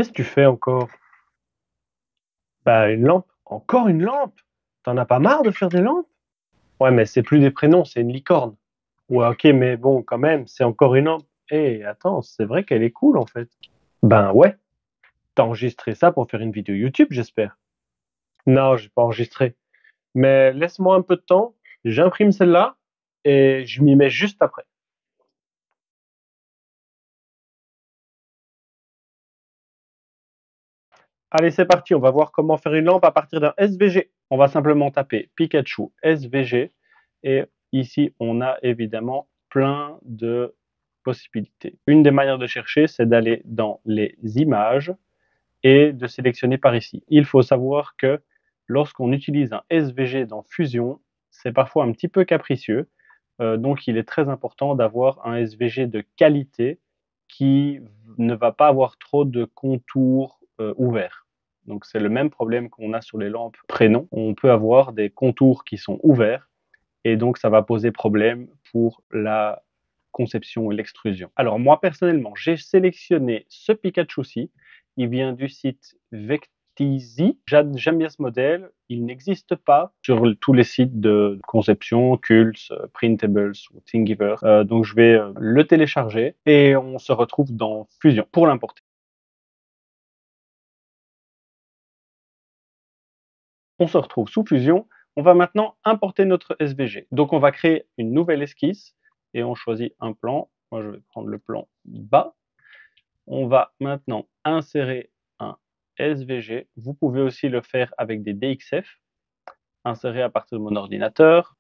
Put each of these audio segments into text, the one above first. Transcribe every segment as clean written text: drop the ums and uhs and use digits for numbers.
Qu'est-ce que tu fais encore? Bah, une lampe. Encore une lampe? T'en as pas marre de faire des lampes? Ouais, mais c'est plus des prénoms, c'est une licorne. Ouais, ok, mais bon, quand même, c'est encore une lampe. Eh, attends, c'est vrai qu'elle est cool en fait. Ben ouais, t'as enregistré ça pour faire une vidéo YouTube, j'espère. Non, j'ai pas enregistré. Mais laisse-moi un peu de temps, j'imprime celle-là et je m'y mets juste après. Allez, c'est parti, on va voir comment faire une lampe à partir d'un SVG. On va simplement taper Pikachu SVG et ici on a évidemment plein de possibilités. Une des manières de chercher, c'est d'aller dans les images et de sélectionner par ici. Il faut savoir que lorsqu'on utilise un SVG dans Fusion, c'est parfois un petit peu capricieux, donc il est très important d'avoir un SVG de qualité qui ne va pas avoir trop de contours ouverts. Donc c'est le même problème qu'on a sur les lampes prénom. On peut avoir des contours qui sont ouverts et donc ça va poser problème pour la conception et l'extrusion. Alors moi personnellement, j'ai sélectionné ce Pikachu-ci. Il vient du site Vecteezy. J'aime bien ce modèle. Il n'existe pas sur tous les sites de conception, Cults, Printables ou Thingiverse. Donc je vais le télécharger et on se retrouve dans Fusion pour l'importer. On se retrouve sous Fusion. On va maintenant importer notre SVG. Donc on va créer une nouvelle esquisse et on choisit un plan. Moi je vais prendre le plan bas. On va maintenant insérer un SVG. Vous pouvez aussi le faire avec des DXF. Insérer à partir de mon ordinateur.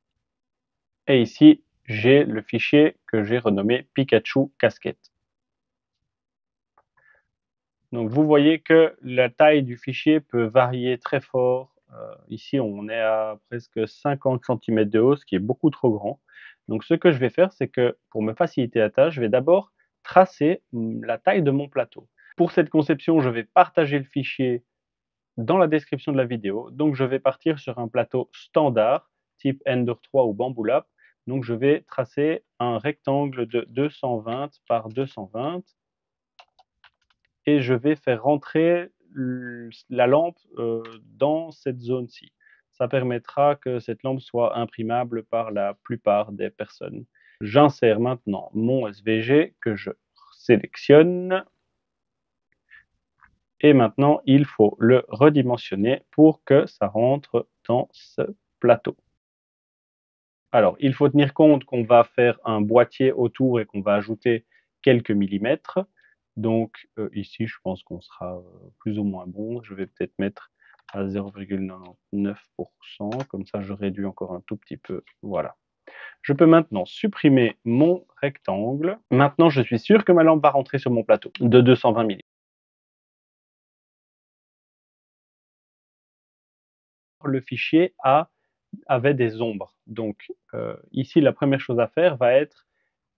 Et ici, j'ai le fichier que j'ai renommé Pikachu Casquette. Donc vous voyez que la taille du fichier peut varier très fort. Ici, on est à presque 50 cm de haut, ce qui est beaucoup trop grand. Donc ce que je vais faire, c'est que pour me faciliter la tâche, je vais d'abord tracer la taille de mon plateau. Pour cette conception, je vais partager le fichier dans la description de la vidéo. Donc je vais partir sur un plateau standard, type Ender 3 ou Bamboo Lab. Donc je vais tracer un rectangle de 220 par 220 et je vais faire rentrer la lampe dans cette zone-ci. Ça permettra que cette lampe soit imprimable par la plupart des personnes. J'insère maintenant mon SVG que je sélectionne et maintenant il faut le redimensionner pour que ça rentre dans ce plateau. Alors il faut tenir compte qu'on va faire un boîtier autour et qu'on va ajouter quelques millimètres. Donc ici je pense qu'on sera plus ou moins bon. Je vais peut-être mettre à 0,99%, comme ça je réduis encore un tout petit peu. Voilà. Je peux maintenant supprimer mon rectangle. Maintenant je suis sûr que ma lampe va rentrer sur mon plateau de 220 mm. Le fichier avait des ombres. Donc ici, la première chose à faire va être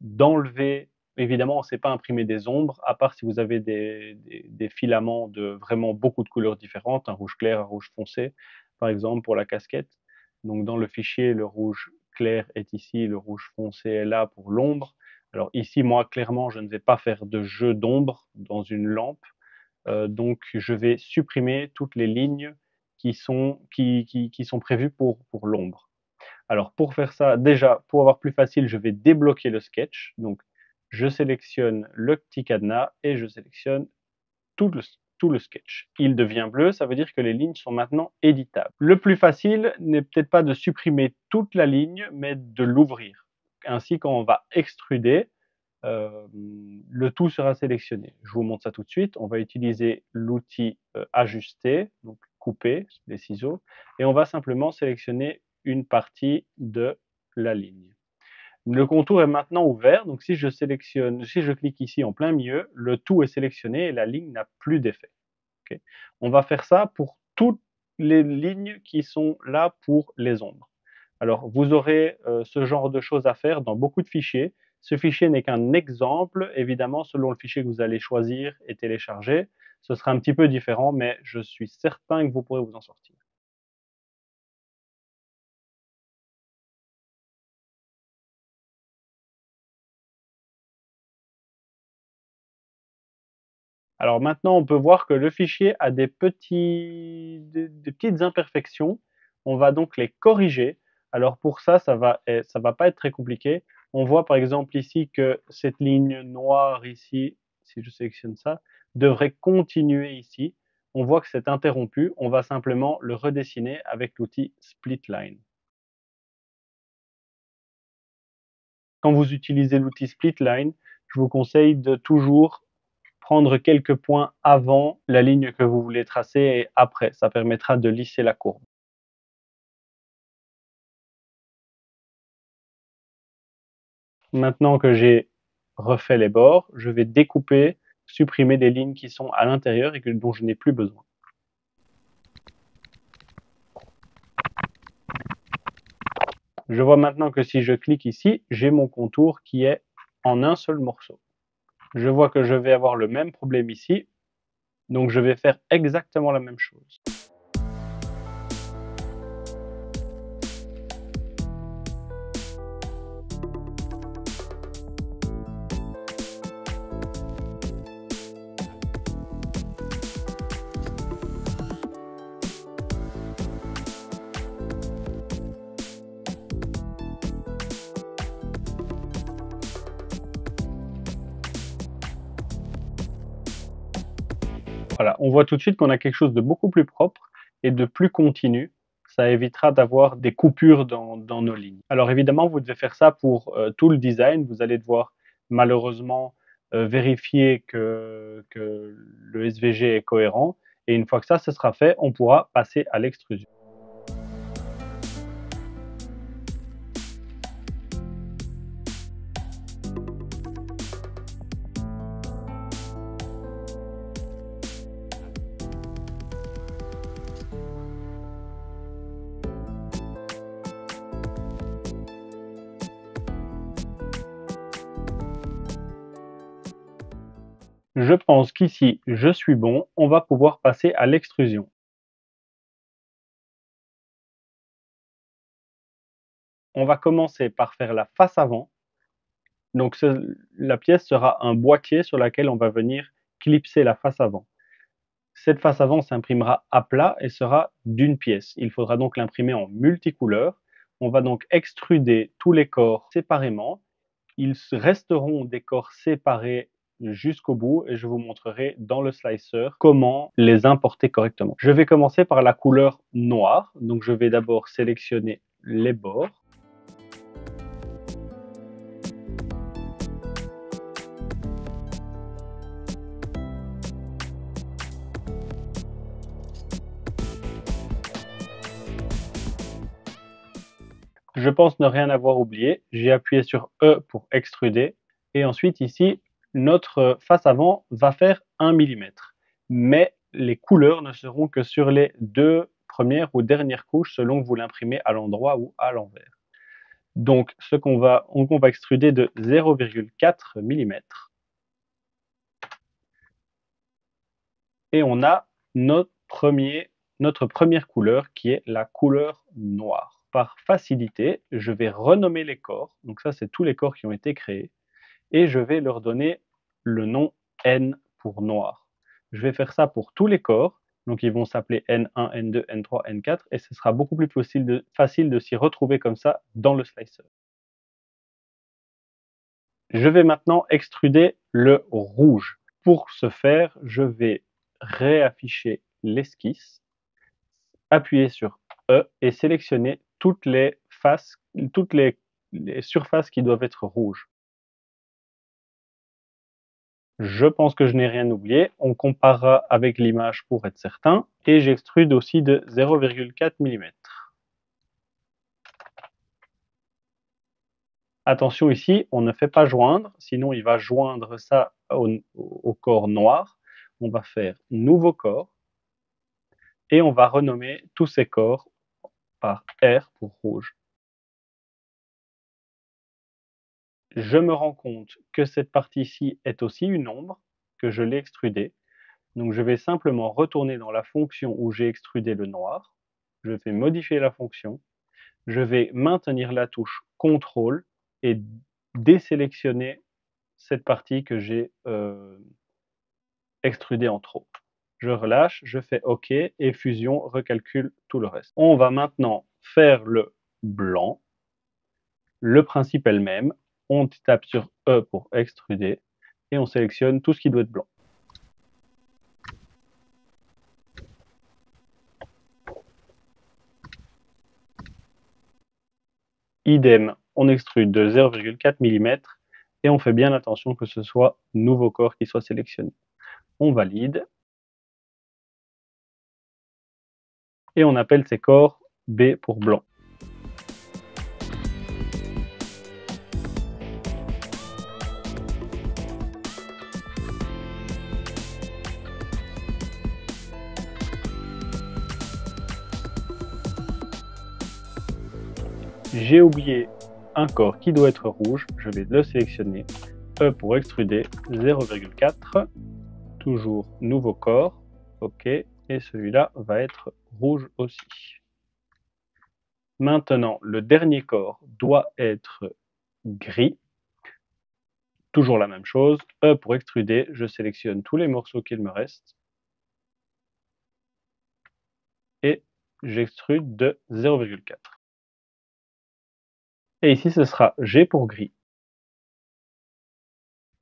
d'enlever, évidemment, on ne sait pas imprimer des ombres, à part si vous avez des filaments de vraiment beaucoup de couleurs différentes, un rouge clair, un rouge foncé, par exemple, pour la casquette. Donc dans le fichier, le rouge clair est ici, le rouge foncé est là pour l'ombre. Alors ici, moi, clairement, je ne vais pas faire de jeu d'ombre dans une lampe. Donc je vais supprimer toutes les lignes qui sont prévues pour l'ombre. Alors pour faire ça, déjà, pour avoir plus facile, je vais débloquer le sketch. Donc je sélectionne le petit cadenas et je sélectionne tout le, tout le sketch. Il devient bleu, ça veut dire que les lignes sont maintenant éditables. Le plus facile n'est peut-être pas de supprimer toute la ligne, mais de l'ouvrir. Ainsi, quand on va extruder, le tout sera sélectionné. Je vous montre ça tout de suite. On va utiliser l'outil ajuster, donc couper les ciseaux, et on va simplement sélectionner une partie de la ligne. Le contour est maintenant ouvert, donc si je clique ici en plein milieu, le tout est sélectionné et la ligne n'a plus d'effet. Okay. On va faire ça pour toutes les lignes qui sont là pour les ombres. Alors, vous aurez ce genre de choses à faire dans beaucoup de fichiers. Ce fichier n'est qu'un exemple. Évidemment, selon le fichier que vous allez choisir et télécharger, ce sera un petit peu différent, mais je suis certain que vous pourrez vous en sortir. Alors maintenant, on peut voir que le fichier a des petites imperfections. On va donc les corriger. Alors pour ça, ça va pas être très compliqué. On voit par exemple ici que cette ligne noire ici, si je sélectionne ça, devrait continuer ici. On voit que c'est interrompu. On va simplement le redessiner avec l'outil Splitline. Quand vous utilisez l'outil Splitline, je vous conseille de toujours prendre quelques points avant la ligne que vous voulez tracer et après. Ça permettra de lisser la courbe. Maintenant que j'ai refait les bords, je vais découper, supprimer des lignes qui sont à l'intérieur et dont je n'ai plus besoin. Je vois maintenant que si je clique ici, j'ai mon contour qui est en un seul morceau. Je vois que je vais avoir le même problème ici, donc je vais faire exactement la même chose. Voilà, on voit tout de suite qu'on a quelque chose de beaucoup plus propre et de plus continu. Ça évitera d'avoir des coupures dans nos lignes. Alors évidemment, vous devez faire ça pour tout le design. Vous allez devoir malheureusement vérifier que le SVG est cohérent. Et une fois que ça, ce sera fait, on pourra passer à l'extrusion. Je pense qu'ici, je suis bon. On va pouvoir passer à l'extrusion. On va commencer par faire la face avant. Donc la pièce sera un boîtier sur lequel on va venir clipser la face avant. Cette face avant s'imprimera à plat et sera d'une pièce. Il faudra donc l'imprimer en multicouleur. On va donc extruder tous les corps séparément. Ils resteront des corps séparés jusqu'au bout et je vous montrerai dans le slicer comment les importer correctement. Je vais commencer par la couleur noire. Donc je vais d'abord sélectionner les bords. Je pense ne rien avoir oublié. J'ai appuyé sur E pour extruder. Et ensuite, ici, notre face avant va faire 1 mm. Mais les couleurs ne seront que sur les deux premières ou dernières couches selon que vous l'imprimez à l'endroit ou à l'envers. Donc, on va extruder de 0,4 mm. Et on a notre première couleur qui est la couleur noire. Par facilité, je vais renommer les corps. Donc ça, c'est tous les corps qui ont été créés. Et je vais leur donner le nom N pour noir. Je vais faire ça pour tous les corps. Donc ils vont s'appeler N1, N2, N3, N4. Et ce sera beaucoup plus facile de s'y retrouver comme ça dans le slicer. Je vais maintenant extruder le rouge. Pour ce faire, je vais réafficher l'esquisse, appuyer sur E et sélectionner toutes les surfaces qui doivent être rouges. Je pense que je n'ai rien oublié. On comparera avec l'image pour être certain. Et j'extrude aussi de 0,4 mm. Attention ici, on ne fait pas joindre, sinon il va joindre ça au corps noir. On va faire nouveau corps. Et on va renommer tous ces corps par R pour rouge. Je me rends compte que cette partie-ci est aussi une ombre, que je l'ai extrudée. Donc je vais simplement retourner dans la fonction où j'ai extrudé le noir. Je vais modifier la fonction. Je vais maintenir la touche CTRL et désélectionner cette partie que j'ai extruder en trop. Je relâche, je fais OK et fusion recalcule tout le reste. On va maintenant faire le blanc. Le principe est le même. On tape sur E pour extruder et on sélectionne tout ce qui doit être blanc. Idem, on extrude de 0,4 mm et on fait bien attention que ce soit nouveau corps qui soit sélectionné. On valide et on appelle ces corps B pour blanc. J'ai oublié un corps qui doit être rouge, je vais le sélectionner. E pour extruder, 0,4, toujours nouveau corps, OK, et celui-là va être rouge aussi. Maintenant, le dernier corps doit être gris, toujours la même chose, E pour extruder, je sélectionne tous les morceaux qu'il me reste, et j'extrude de 0,4. Et ici, ce sera G pour gris.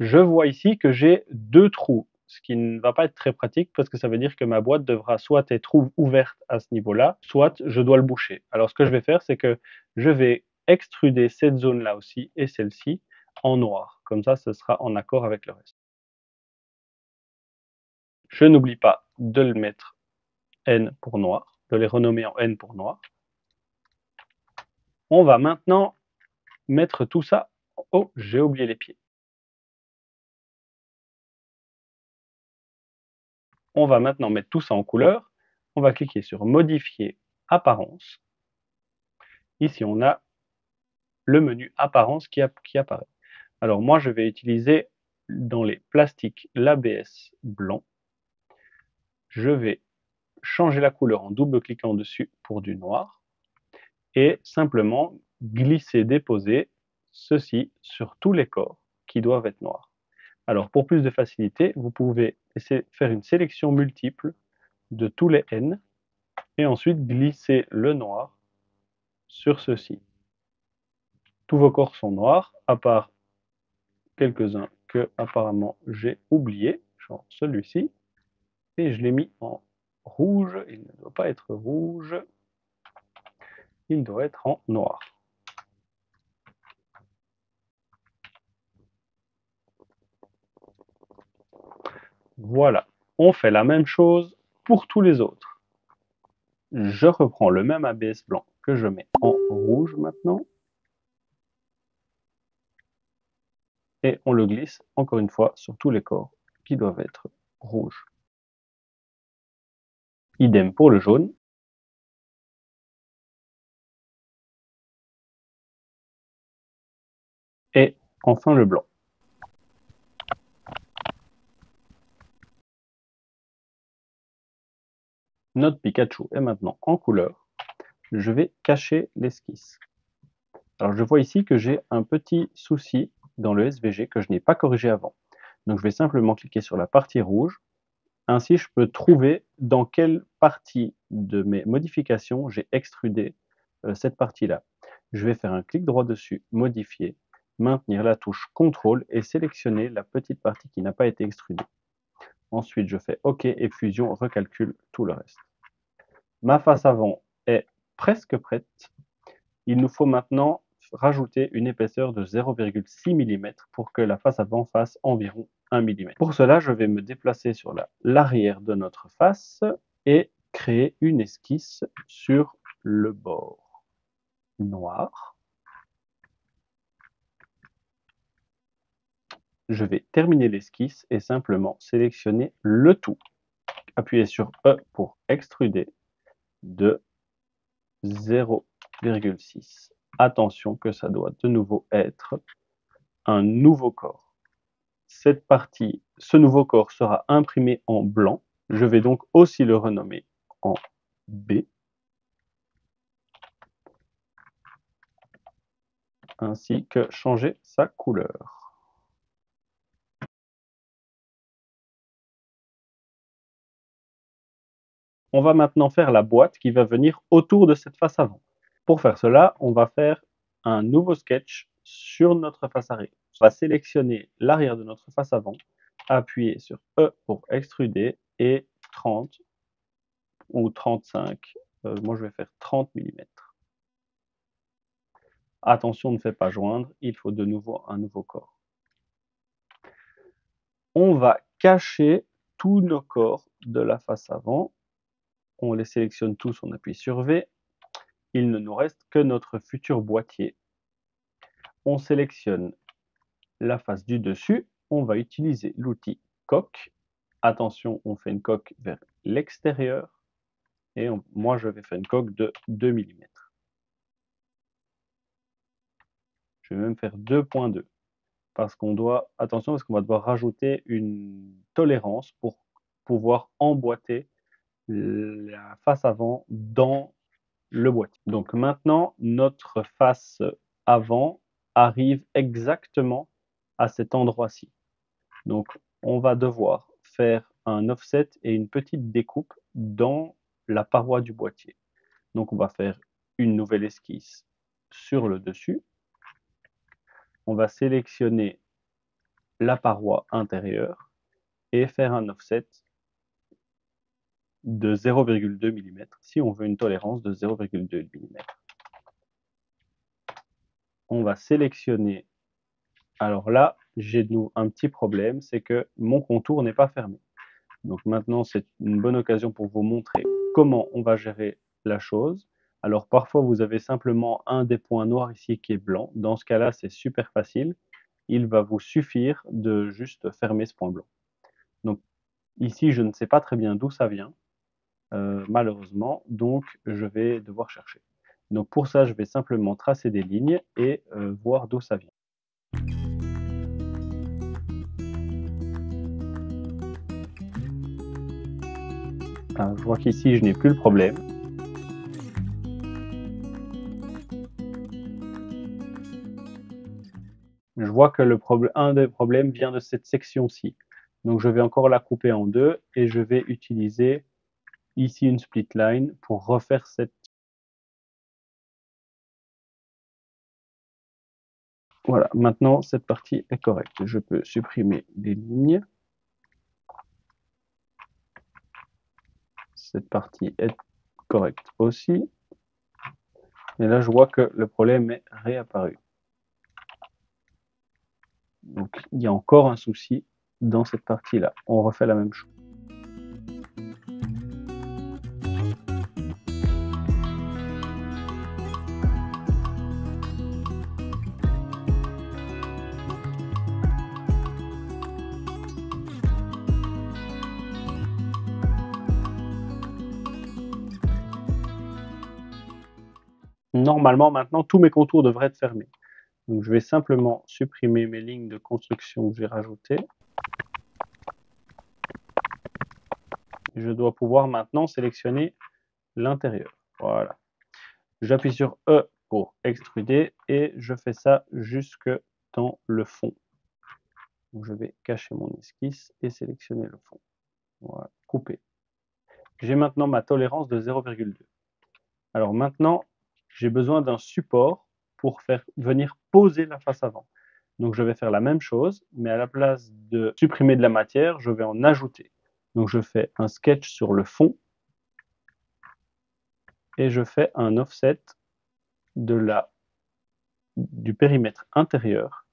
Je vois ici que j'ai 2 trous, ce qui ne va pas être très pratique parce que ça veut dire que ma boîte devra soit être ouverte à ce niveau-là, soit je dois le boucher. Alors ce que je vais faire, c'est que je vais extruder cette zone-là aussi et celle-ci en noir. Comme ça, ce sera en accord avec le reste. Je n'oublie pas de le mettre N pour noir, de les renommer en N pour noir. On va maintenant mettre tout ça. Oh, j'ai oublié les pieds. On va maintenant mettre tout ça en couleur. On va cliquer sur Modifier apparence. Ici, on a le menu apparence qui apparaît. Alors moi, je vais utiliser dans les plastiques l'ABS blanc. Je vais changer la couleur en double-cliquant dessus pour du noir et simplement glisser, déposer ceci sur tous les corps qui doivent être noirs. Alors pour plus de facilité, vous pouvez faire une sélection multiple de tous les N et ensuite glisser le noir sur ceci. Tous vos corps sont noirs, à part quelques-uns que apparemment j'ai oublié, genre celui-ci, et je l'ai mis en rouge. Il ne doit pas être rouge, il doit être en noir. Voilà, on fait la même chose pour tous les autres. Je reprends le même ABS blanc que je mets en rouge maintenant. Et on le glisse encore une fois sur tous les corps qui doivent être rouges. Idem pour le jaune. Et enfin le blanc. Notre Pikachu est maintenant en couleur. Je vais cacher l'esquisse. Alors je vois ici que j'ai un petit souci dans le SVG que je n'ai pas corrigé avant. Donc je vais simplement cliquer sur la partie rouge. Ainsi, je peux trouver dans quelle partie de mes modifications j'ai extrudé cette partie-là. Je vais faire un clic droit dessus, modifier, maintenir la touche CTRL et sélectionner la petite partie qui n'a pas été extrudée. Ensuite, je fais OK et fusion recalcule tout le reste. Ma face avant est presque prête. Il nous faut maintenant rajouter une épaisseur de 0,6 mm pour que la face avant fasse environ 1 mm. Pour cela, je vais me déplacer sur l'arrière de notre face et créer une esquisse sur le bord noir. Je vais terminer l'esquisse et simplement sélectionner le tout. Appuyer sur E pour extruder de 0,6. Attention que ça doit de nouveau être un nouveau corps. Cette partie, ce nouveau corps sera imprimé en blanc. Je vais donc aussi le renommer en B, ainsi que changer sa couleur. On va maintenant faire la boîte qui va venir autour de cette face avant. Pour faire cela, on va faire un nouveau sketch sur notre face arrière. On va sélectionner l'arrière de notre face avant, appuyer sur E pour extruder et 30 ou 35, moi je vais faire 30 mm. Attention, ne fait pas joindre, il faut de nouveau un nouveau corps. On va cacher tous nos corps de la face avant. On les sélectionne tous, on appuie sur V. Il ne nous reste que notre futur boîtier. On sélectionne la face du dessus. On va utiliser l'outil coque. Attention, on fait une coque vers l'extérieur. Et moi, je vais faire une coque de 2 mm. Je vais même faire 2.2. Parce qu'on doit, attention, parce qu'on va devoir rajouter une tolérance pour pouvoir emboîter la face avant dans le boîtier. Donc maintenant, notre face avant arrive exactement à cet endroit-ci. Donc on va devoir faire un offset et une petite découpe dans la paroi du boîtier. Donc on va faire une nouvelle esquisse sur le dessus. On va sélectionner la paroi intérieure et faire un offset de 0,2 mm si on veut une tolérance de 0,2 mm. On va sélectionner. Alors là, j'ai un petit problème, c'est que mon contour n'est pas fermé. Donc maintenant, c'est une bonne occasion pour vous montrer comment on va gérer la chose. Alors parfois, vous avez simplement un des points noirs ici qui est blanc. Dans ce cas-là, c'est super facile. Il va vous suffire de juste fermer ce point blanc. Donc ici, je ne sais pas très bien d'où ça vient, malheureusement, donc je vais devoir chercher. Donc pour ça, je vais simplement tracer des lignes et voir d'où ça vient. Je vois qu'ici, je n'ai plus le problème. Je vois que un des problèmes vient de cette section-ci. Donc je vais encore la couper en deux et je vais utiliser ici une split line pour refaire cette. Voilà, maintenant cette partie est correcte. Je peux supprimer les lignes. Cette partie est correcte aussi. Et là, je vois que le problème est réapparu. Donc, il y a encore un souci dans cette partie-là. On refait la même chose. Normalement, maintenant, tous mes contours devraient être fermés. Donc, je vais simplement supprimer mes lignes de construction que j'ai rajoutées. Je dois pouvoir maintenant sélectionner l'intérieur. Voilà. J'appuie sur E pour extruder et je fais ça jusque dans le fond. Donc, je vais cacher mon esquisse et sélectionner le fond. Voilà, couper. J'ai maintenant ma tolérance de 0,2. Alors maintenant, j'ai besoin d'un support pour faire venir poser la face avant. Donc je vais faire la même chose, mais à la place de supprimer de la matière, je vais en ajouter. Donc je fais un sketch sur le fond et je fais un offset du périmètre intérieur,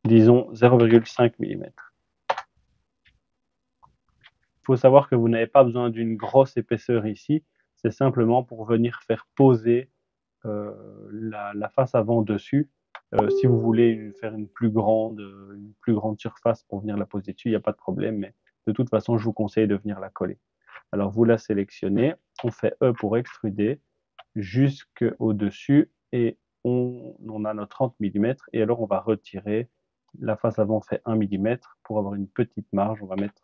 disons 0,5 mm. Il faut savoir que vous n'avez pas besoin d'une grosse épaisseur ici, c'est simplement pour venir faire poser la face avant dessus. Si vous voulez faire une plus grande surface pour venir la poser dessus, il n'y a pas de problème, mais de toute façon, je vous conseille de venir la coller. Alors, vous la sélectionnez, on fait E pour extruder jusqu'au dessus et on a nos 30 mm et alors on va retirer. La face avant fait 1 mm. Pour avoir une petite marge, on va mettre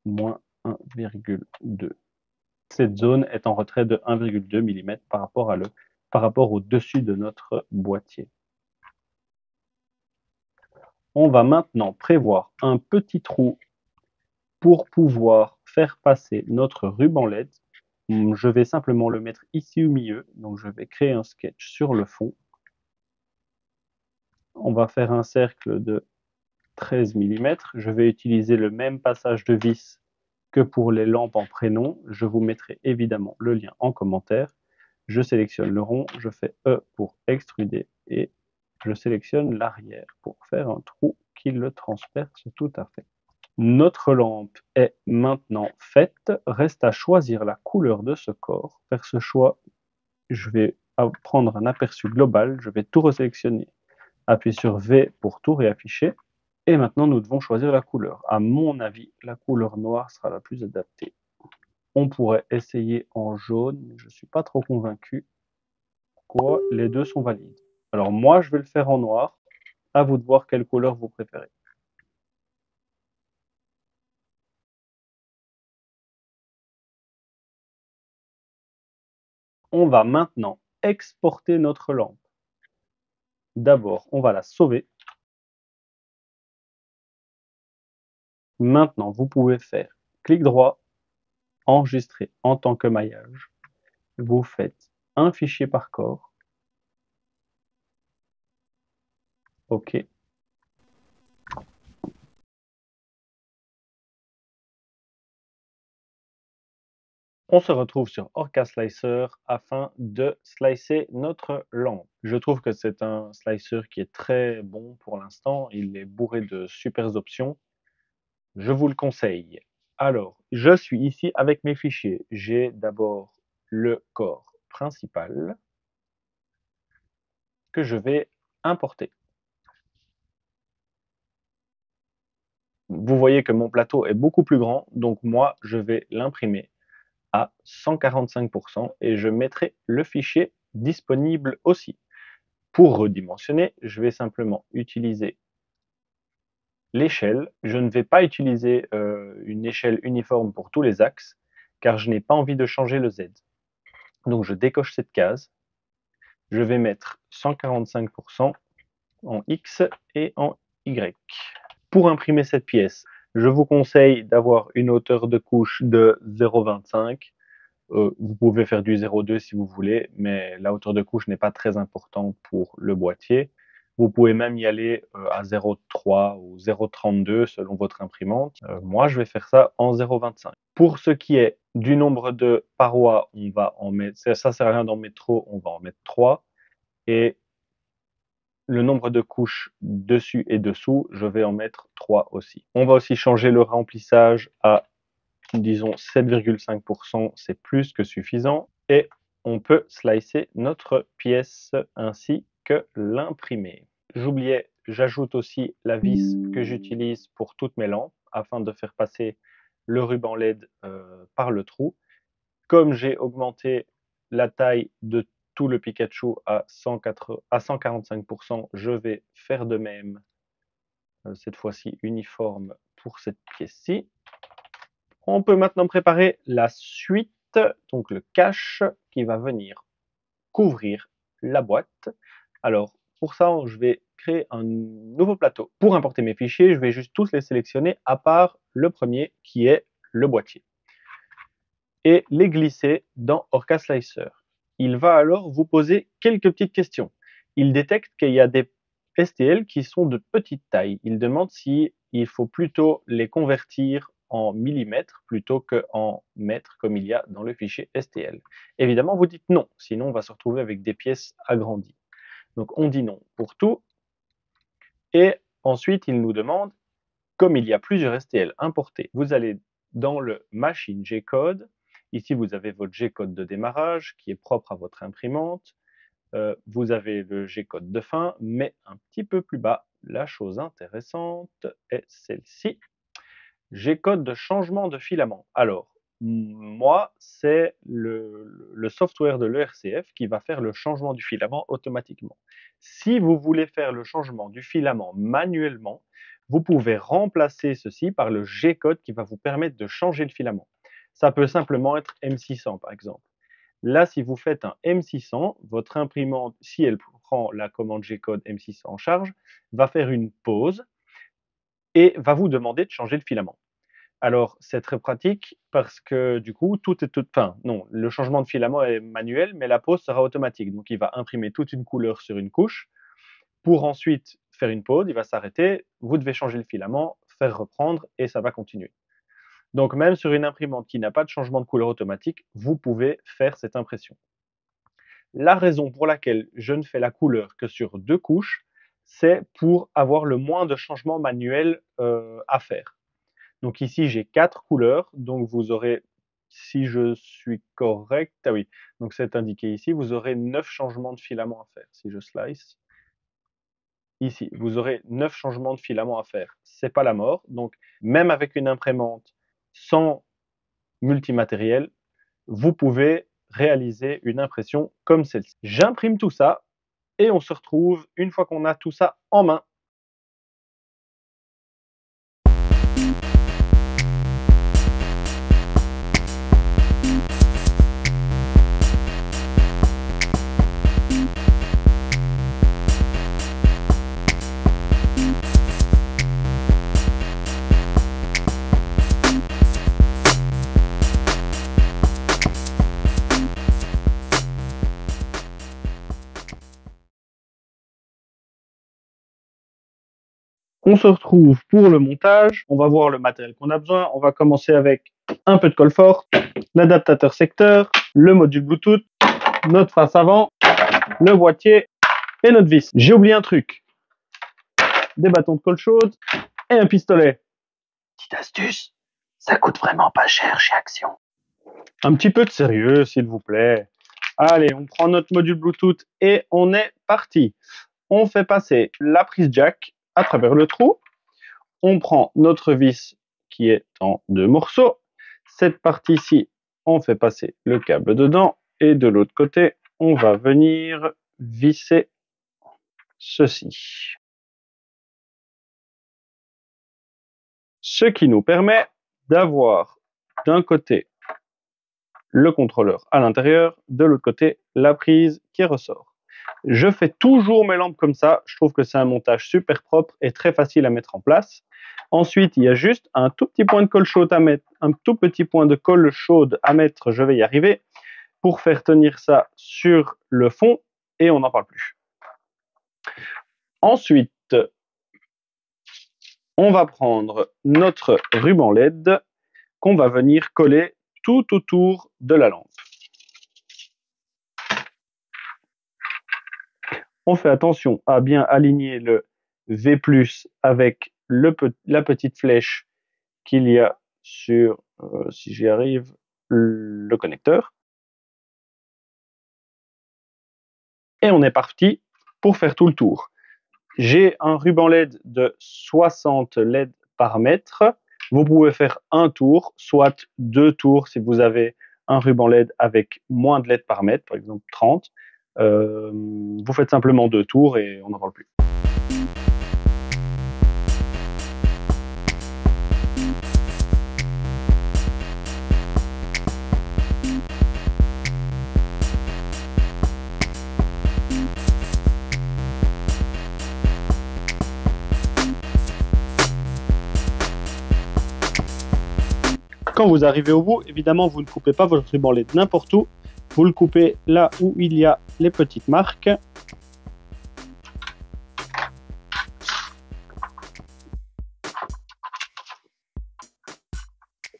moins 1,2. Cette zone est en retrait de 1,2 mm par rapport au dessus de notre boîtier. On va maintenant prévoir un petit trou pour pouvoir faire passer notre ruban LED Je vais simplement le mettre ici au milieu, donc je vais créer un sketch sur le fond. On va faire un cercle de 13 mm. Je vais utiliser le même passage de vis que pour les lampes en prénom. Je vous mettrai évidemment le lien en commentaire. Je sélectionne le rond, je fais E pour extruder et je sélectionne l'arrière pour faire un trou qui le transperce tout à fait. Notre lampe est maintenant faite. Reste à choisir la couleur de ce corps. Faire ce choix, je vais prendre un aperçu global. Je vais tout resélectionner. Appuyer sur V pour tout réafficher. Et maintenant, nous devons choisir la couleur. À mon avis, la couleur noire sera la plus adaptée. On pourrait essayer en jaune, mais je ne suis pas trop convaincu. Quoi, les deux sont valides. Alors moi, je vais le faire en noir. À vous de voir quelle couleur vous préférez. On va maintenant exporter notre lampe. D'abord, on va la sauver. Maintenant, vous pouvez faire clic droit, enregistrer en tant que maillage. Vous faites un fichier par corps. OK. On se retrouve sur Orca Slicer afin de slicer notre lampe. Je trouve que c'est un slicer qui est très bon pour l'instant. Il est bourré de super options. Je vous le conseille. Alors, je suis ici avec mes fichiers. J'ai d'abord le corps principal que je vais importer. Vous voyez que mon plateau est beaucoup plus grand, donc moi, je vais l'imprimer à 145% et je mettrai le fichier disponible aussi. Pour redimensionner, je vais simplement utiliser l'échelle. Je ne vais pas utiliser une échelle uniforme pour tous les axes, car je n'ai pas envie de changer le Z. Donc je décoche cette case. Je vais mettre 145% en X et en Y. Pour imprimer cette pièce, je vous conseille d'avoir une hauteur de couche de 0,25. Vous pouvez faire du 0,2 si vous voulez, mais la hauteur de couche n'est pas très importante pour le boîtier. Vous pouvez même y aller à 0,3 ou 0,32 selon votre imprimante. Moi, je vais faire ça en 0,25. Pour ce qui est du nombre de parois, on va en mettre, ça sert à rien d'en mettre trop, on va en mettre 3. Et le nombre de couches dessus et dessous, je vais en mettre 3 aussi. On va aussi changer le remplissage à, disons, 7,5%, c'est plus que suffisant. Et on peut slicer notre pièce ainsi que l'imprimer. J'oubliais, j'ajoute aussi la vis que j'utilise pour toutes mes lampes afin de faire passer le ruban LED par le trou. Comme j'ai augmenté la taille de tout le Pikachu à 145%, je vais faire de même, cette fois-ci uniforme pour cette pièce-ci. On peut maintenant préparer la suite, donc le cache qui va venir couvrir la boîte. Alors pour ça, je vais créer un nouveau plateau. Pour importer mes fichiers, je vais juste tous les sélectionner à part le premier qui est le boîtier et les glisser dans Orca Slicer. Il va alors vous poser quelques petites questions. Il détecte qu'il y a des STL qui sont de petite taille. Il demande si il faut plutôt les convertir en millimètres plutôt qu'en mètres comme il y a dans le fichier STL. Évidemment, vous dites non, sinon on va se retrouver avec des pièces agrandies. Donc on dit non pour tout. Et ensuite, il nous demande, comme il y a plusieurs STL importés, vous allez dans le Machine G-Code. Ici, vous avez votre G-code de démarrage qui est propre à votre imprimante. Vous avez le G-code de fin, mais un petit peu plus bas, la chose intéressante est celle-ci. G-code de changement de filament. Alors, moi, c'est le software de l'ERCF qui va faire le changement du filament automatiquement. Si vous voulez faire le changement du filament manuellement, vous pouvez remplacer ceci par le G-code qui va vous permettre de changer le filament. Ça peut simplement être M600 par exemple. Là, si vous faites un M600, votre imprimante, si elle prend la commande G-code M600 en charge, va faire une pause et va vous demander de changer le filament. Alors, c'est très pratique parce que du coup, enfin, non, le changement de filament est manuel, mais la pose sera automatique. Donc, il va imprimer toute une couleur sur une couche pour ensuite faire une pause, il va s'arrêter, vous devez changer le filament, faire reprendre et ça va continuer. Donc, même sur une imprimante qui n'a pas de changement de couleur automatique, vous pouvez faire cette impression. La raison pour laquelle je ne fais la couleur que sur 2 couches, c'est pour avoir le moins de changements manuels à faire. Donc ici, j'ai 4 couleurs, donc vous aurez, si je suis correct, ah oui, donc c'est indiqué ici, vous aurez 9 changements de filament à faire. Si je slice, ici, vous aurez 9 changements de filament à faire. C'est pas la mort, donc même avec une imprimante sans multimatériel, vous pouvez réaliser une impression comme celle-ci. J'imprime tout ça et on se retrouve une fois qu'on a tout ça en main. On se retrouve pour le montage, on va voir le matériel qu'on a besoin. On va commencer avec un peu de colle forte, l'adaptateur secteur, le module Bluetooth, notre face avant, le boîtier et notre vis. J'ai oublié un truc, des bâtons de colle chaude et un pistolet. Petite astuce, ça coûte vraiment pas cher chez Action. Un petit peu de sérieux, s'il vous plaît. Allez, on prend notre module Bluetooth et on est parti. On fait passer la prise jack à travers le trou. On prend notre vis qui est en 2 morceaux. Cette partie-ci, on fait passer le câble dedans. Et de l'autre côté, on va venir visser ceci. Ce qui nous permet d'avoir d'un côté le contrôleur à l'intérieur, de l'autre côté la prise qui ressort. Je fais toujours mes lampes comme ça, je trouve que c'est un montage super propre et très facile à mettre en place. Ensuite, il y a juste un tout petit point de colle chaude à mettre, un tout petit point de colle chaude à mettre, je vais y arriver, pour faire tenir ça sur le fond et on n'en parle plus. Ensuite, on va prendre notre ruban LED qu'on va venir coller tout autour de la lampe. On fait attention à bien aligner le V+ avec la petite flèche qu'il y a sur, si j'y arrive, le connecteur. Et on est parti pour faire tout le tour. J'ai un ruban LED de 60 LED par mètre. Vous pouvez faire un tour, soit 2 tours si vous avez un ruban LED avec moins de LED par mètre, par exemple 30. Vous faites simplement 2 tours et on n'en parle plus. Quand vous arrivez au bout, évidemment, vous ne coupez pas votre ruban LED n'importe où. Vous le coupez là où il y a les petites marques.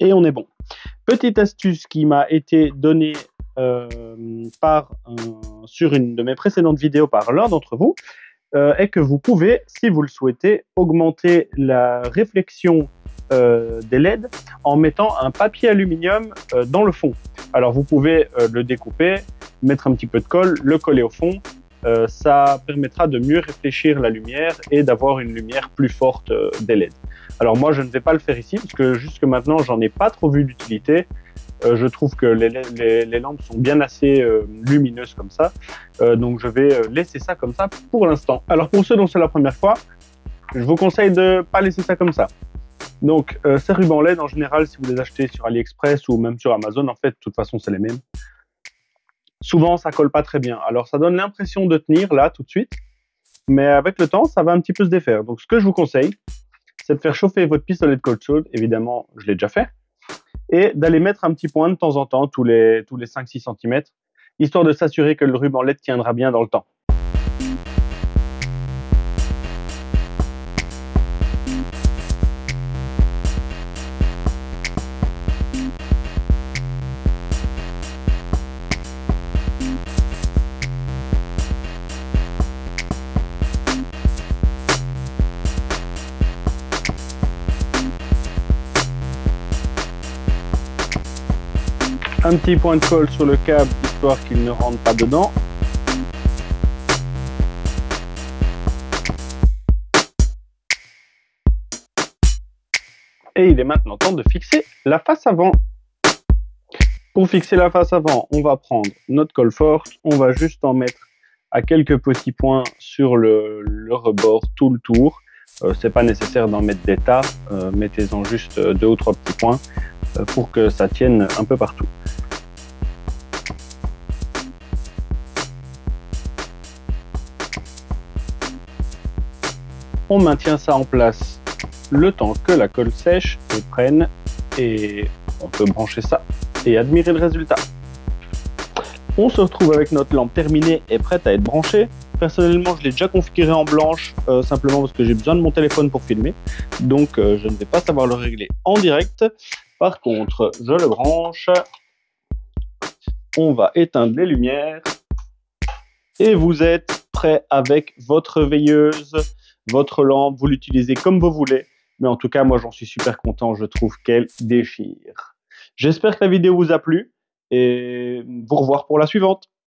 Et on est bon. Petite astuce qui m'a été donnée sur une de mes précédentes vidéos par l'un d'entre vous, est que vous pouvez, si vous le souhaitez, augmenter la réflexion des LED en mettant un papier aluminium dans le fond. Alors vous pouvez le découper, mettre un petit peu de colle, le coller au fond. Ça permettra de mieux réfléchir la lumière et d'avoir une lumière plus forte des LED. Alors moi je ne vais pas le faire ici parce que jusque maintenant j'en ai pas trop vu d'utilité. Je trouve que les lampes sont bien assez lumineuses comme ça. Donc je vais laisser ça comme ça pour l'instant. Alors pour ceux dont c'est la première fois, je vous conseille de ne pas laisser ça comme ça. Donc ces rubans LED en général, si vous les achetez sur AliExpress ou même sur Amazon, en fait de toute façon c'est les mêmes. Souvent ça colle pas très bien. Alors ça donne l'impression de tenir là tout de suite, mais avec le temps ça va un petit peu se défaire. Donc ce que je vous conseille, c'est de faire chauffer votre pistolet de colle chaude, évidemment, je l'ai déjà fait, et d'aller mettre un petit point de temps en temps, tous les 5-6 cm, histoire de s'assurer que le ruban LED tiendra bien dans le temps. Un petit point de colle sur le câble, histoire qu'il ne rentre pas dedans. Et il est maintenant temps de fixer la face avant. Pour fixer la face avant, on va prendre notre colle forte, on va juste en mettre à quelques petits points sur le rebord tout le tour. C'est pas nécessaire d'en mettre des tas, mettez-en juste 2 ou 3 petits points pour que ça tienne un peu partout. On maintient ça en place le temps que la colle sèche et prenne, et on peut brancher ça et admirer le résultat. On se retrouve avec notre lampe terminée et prête à être branchée. Personnellement, je l'ai déjà configurée en blanche, simplement parce que j'ai besoin de mon téléphone pour filmer, donc je ne vais pas savoir le régler en direct. Par contre, je le branche, on va éteindre les lumières, et vous êtes prêt avec votre veilleuse, votre lampe, vous l'utilisez comme vous voulez, mais en tout cas, moi j'en suis super content, je trouve qu'elle déchire. J'espère que la vidéo vous a plu, et vous revoir pour la suivante.